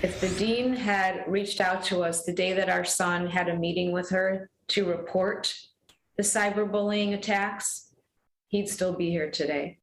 If the dean had reached out to us the day that our son had a meeting with her to report the cyberbullying attacks, he'd still be here today.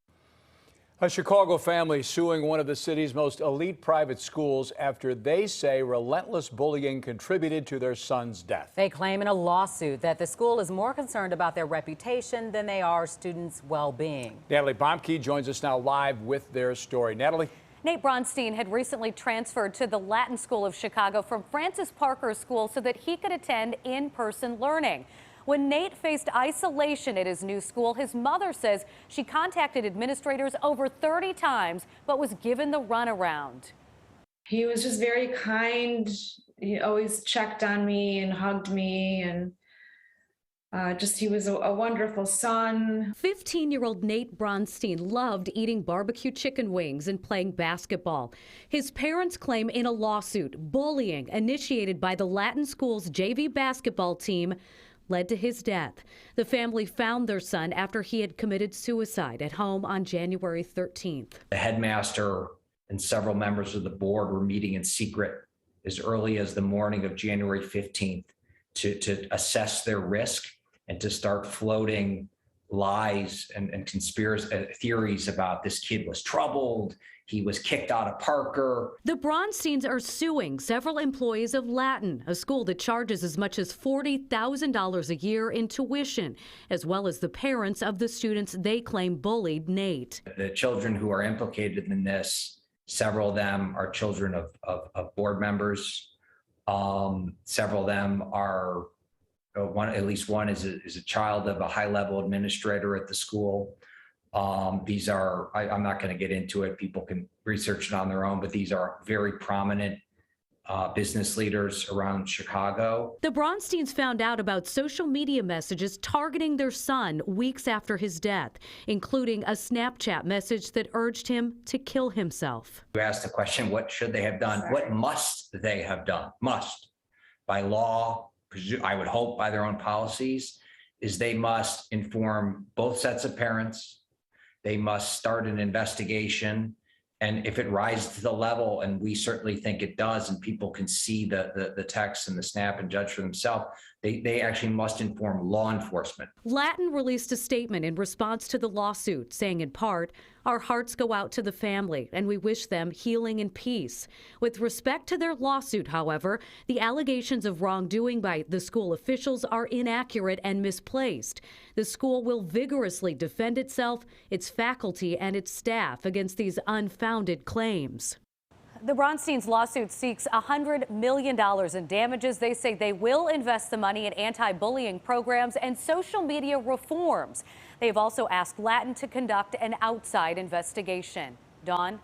A Chicago family suing one of the city's most elite private schools after they say relentless bullying contributed to their son's death. They claim in a lawsuit that the school is more concerned about their reputation than they are students' well-being. Natalie Bomke joins us now live with their story. Natalie? Nate Bronstein had recently transferred to the Latin School of Chicago from Francis Parker's school so that he could attend in-person learning. When Nate faced isolation at his new school, his mother says she contacted administrators over 30 times, but was given the runaround. He was just very kind. He always checked on me and hugged me, and he was a wonderful son. 15-year-old Nate Bronstein loved eating barbecue chicken wings and playing basketball. His parents claim in a lawsuit, bullying initiated by the Latin School's JV basketball team led to his death. The family found their son after he had committed suicide at home on January 13th. The headmaster and several members of the board were meeting in secret as early as the morning of January 15th to assess their risk and to start floating lies and conspiracy theories about this kid was troubled, he was kicked out of Parker. The Bronsteins are suing several employees of Latin, a school that charges as much as $40,000 a year in tuition, as well as the parents of the students they claim bullied Nate. The children who are implicated in this, several of them are children of board members. Several of them are, at least one is a child of a high-level administrator at the school. These are, I'm not going to get into it. People can research it on their own, but these are very prominent business leaders around Chicago. The Bronsteins found out about social media messages targeting their son weeks after his death, including a Snapchat message that urged him to kill himself. You asked the question, what should they have done? What must they have done? Must, by law, I would hope by their own policies, is they must inform both sets of parents. They must start an investigation. And if it rises to the level, and we certainly think it does, and people can see the text and the snap and judge for themselves, they actually must inform law enforcement. Latin released a statement in response to the lawsuit, saying in part, "Our hearts go out to the family, and we wish them healing and peace." With respect to their lawsuit, however, the allegations of wrongdoing by the school officials are inaccurate and misplaced. The school will vigorously defend itself, its faculty, and its staff against these unfounded claims. The Bronsteins' lawsuit seeks $100 million in damages. They say they will invest the money in anti-bullying programs and social media reforms. They have also asked Latin to conduct an outside investigation. Dawn?